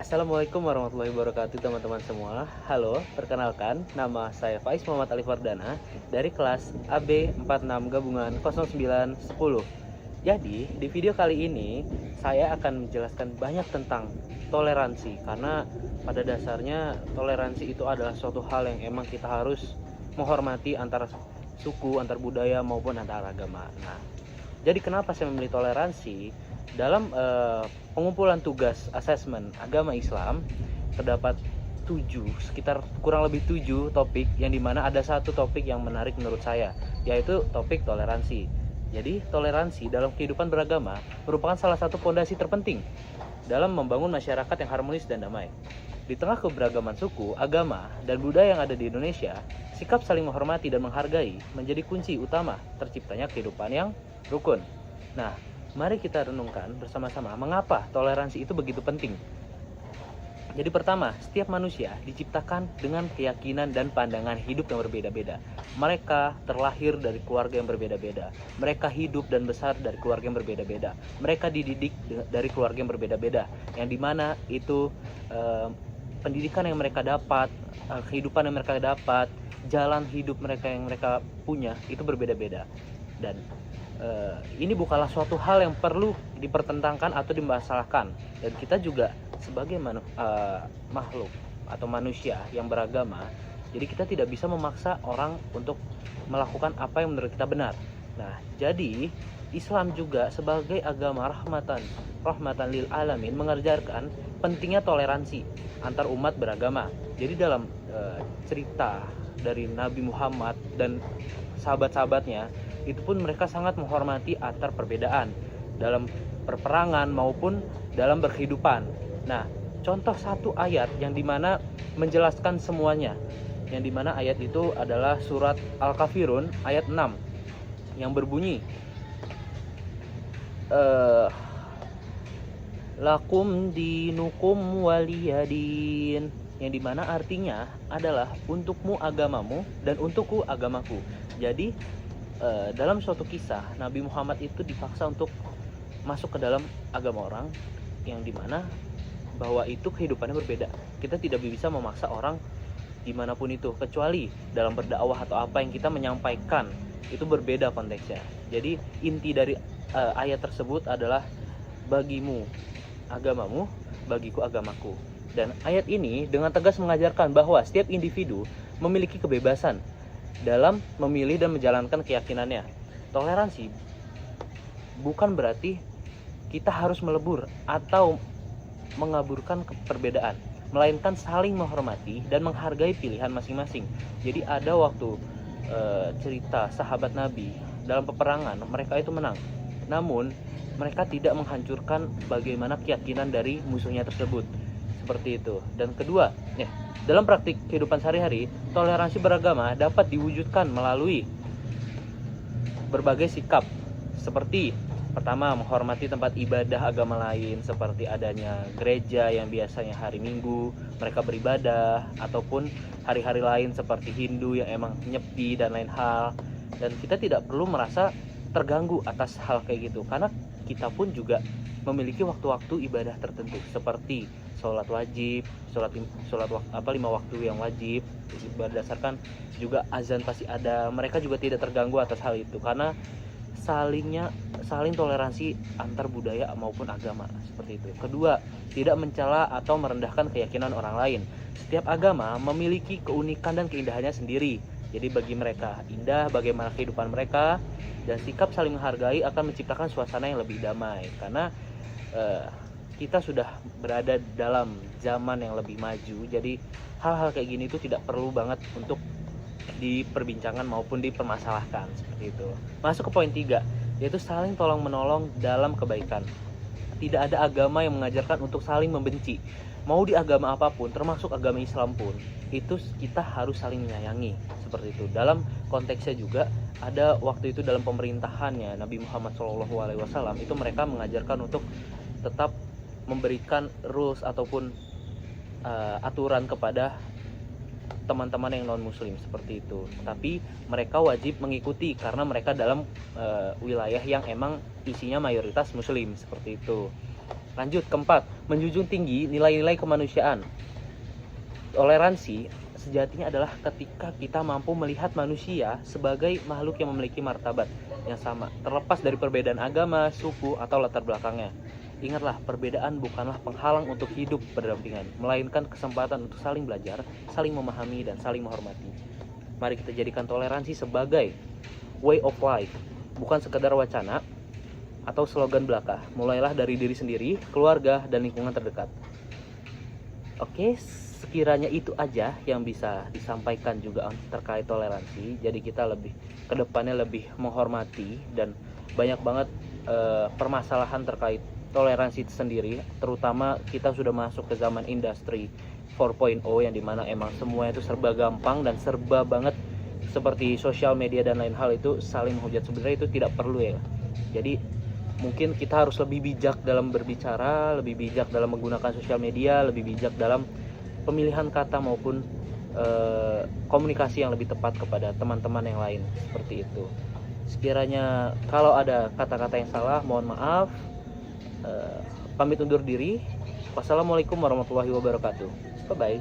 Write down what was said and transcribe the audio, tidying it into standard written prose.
Assalamualaikum warahmatullahi wabarakatuh teman-teman semua. Halo, perkenalkan nama saya Faiz Muhammad Ali Fardana dari kelas AB 46 gabungan 0910. Jadi di video kali ini saya akan menjelaskan banyak tentang toleransi, karena pada dasarnya toleransi itu adalah suatu hal yang emang kita harus menghormati antara suku, antar budaya maupun antar agama. Nah, jadi kenapa saya memilih toleransi? Dalam pengumpulan tugas asesmen agama Islam terdapat sekitar kurang lebih 7 topik, yang dimana ada satu topik yang menarik menurut saya, yaitu topik toleransi. Jadi toleransi dalam kehidupan beragama merupakan salah satu fondasi terpenting dalam membangun masyarakat yang harmonis dan damai. Di tengah keberagaman suku, agama, dan budaya yang ada di Indonesia, sikap saling menghormati dan menghargai menjadi kunci utama terciptanya kehidupan yang rukun. Nah, mari kita renungkan bersama-sama mengapa toleransi itu begitu penting. Jadi pertama, setiap manusia diciptakan dengan keyakinan dan pandangan hidup yang berbeda-beda. Mereka terlahir dari keluarga yang berbeda-beda. Mereka hidup dan besar dari keluarga yang berbeda-beda. Mereka dididik dari keluarga yang berbeda-beda. Yang dimana itu pendidikan yang mereka dapat, kehidupan yang mereka dapat, jalan hidup mereka yang mereka punya itu berbeda-beda. Dan ini bukanlah suatu hal yang perlu dipertentangkan atau dimasalahkan. Dan kita juga sebagai makhluk atau manusia yang beragama, jadi kita tidak bisa memaksa orang untuk melakukan apa yang menurut kita benar. Nah, jadi Islam juga sebagai agama rahmatan lil alamin mengajarkan pentingnya toleransi antar umat beragama. Jadi dalam cerita dari Nabi Muhammad dan sahabat-sahabatnya, itu pun mereka sangat menghormati antar perbedaan dalam perperangan maupun dalam berkehidupan. Nah, contoh satu ayat yang dimana menjelaskan semuanya, yang dimana ayat itu adalah surat Al-Kafirun ayat 6 yang berbunyi lakum dinukum waliyadin, yang dimana artinya adalah untukmu agamamu dan untukku agamaku. Jadi dalam suatu kisah, Nabi Muhammad itu dipaksa untuk masuk ke dalam agama orang, yang dimana bahwa itu kehidupannya berbeda. Kita tidak bisa memaksa orang dimanapun itu, kecuali dalam berdakwah atau apa yang kita menyampaikan itu berbeda konteksnya. Jadi inti dari ayat tersebut adalah bagimu agamamu, bagiku agamaku. Dan ayat ini dengan tegas mengajarkan bahwa setiap individu memiliki kebebasan dalam memilih dan menjalankan keyakinannya. Toleransi bukan berarti kita harus melebur atau mengaburkan perbedaan, melainkan saling menghormati dan menghargai pilihan masing-masing. Jadi ada waktu cerita sahabat Nabi dalam peperangan, mereka itu menang, namun mereka tidak menghancurkan bagaimana keyakinan dari musuhnya tersebut. Seperti itu. Dan kedua, dalam praktik kehidupan sehari-hari, toleransi beragama dapat diwujudkan melalui berbagai sikap, seperti pertama, menghormati tempat ibadah agama lain, seperti adanya gereja yang biasanya hari Minggu mereka beribadah, ataupun hari-hari lain seperti Hindu yang emang nyepi dan lain hal. Dan kita tidak perlu merasa terganggu atas hal kayak gitu, karena kita pun juga memiliki waktu-waktu ibadah tertentu, seperti sholat wajib, sholat 5 waktu yang wajib berdasarkan juga azan pasti ada. Mereka juga tidak terganggu atas hal itu, karena saling toleransi antar budaya maupun agama, seperti itu. Kedua, tidak mencela atau merendahkan keyakinan orang lain. Setiap agama memiliki keunikan dan keindahannya sendiri. Jadi bagi mereka indah bagaimana kehidupan mereka, dan sikap saling menghargai akan menciptakan suasana yang lebih damai. Karena kita sudah berada dalam zaman yang lebih maju, jadi hal-hal kayak gini itu tidak perlu banget untuk diperbincangkan maupun dipermasalahkan, seperti itu. Masuk ke poin 3, yaitu saling tolong menolong dalam kebaikan. Tidak ada agama yang mengajarkan untuk saling membenci. Mau di agama apapun, termasuk agama Islam pun, itu kita harus saling menyayangi, seperti itu. Dalam konteksnya juga ada waktu itu dalam pemerintahannya Nabi Muhammad SAW, itu mereka mengajarkan untuk tetap memberikan rules ataupun aturan kepada teman-teman yang non muslim, seperti itu. Tapi mereka wajib mengikuti karena mereka dalam wilayah yang emang isinya mayoritas muslim, seperti itu. Lanjut, keempat, menjunjung tinggi nilai-nilai kemanusiaan. Toleransi sejatinya adalah ketika kita mampu melihat manusia sebagai makhluk yang memiliki martabat yang sama, terlepas dari perbedaan agama, suku, atau latar belakangnya. Ingatlah, perbedaan bukanlah penghalang untuk hidup berdampingan, melainkan kesempatan untuk saling belajar, saling memahami, dan saling menghormati. Mari kita jadikan toleransi sebagai way of life, bukan sekadar wacana atau slogan belaka. Mulailah dari diri sendiri, keluarga, dan lingkungan terdekat. Oke, sekiranya itu aja yang bisa disampaikan juga terkait toleransi. Jadi kita lebih kedepannya lebih menghormati, dan banyak banget permasalahan terkait toleransi itu sendiri. Terutama kita sudah masuk ke zaman industri 4.0 yang dimana emang semuanya itu serba gampang dan serba banget, seperti sosial media dan lain hal itu saling menghujat. Sebenarnya itu tidak perlu ya. Jadi mungkin kita harus lebih bijak dalam berbicara, lebih bijak dalam menggunakan sosial media, lebih bijak dalam pemilihan kata maupun komunikasi yang lebih tepat kepada teman-teman yang lain, seperti itu. Sekiranya kalau ada kata-kata yang salah, mohon maaf. Pamit undur diri. Wassalamualaikum warahmatullahi wabarakatuh. Bye bye.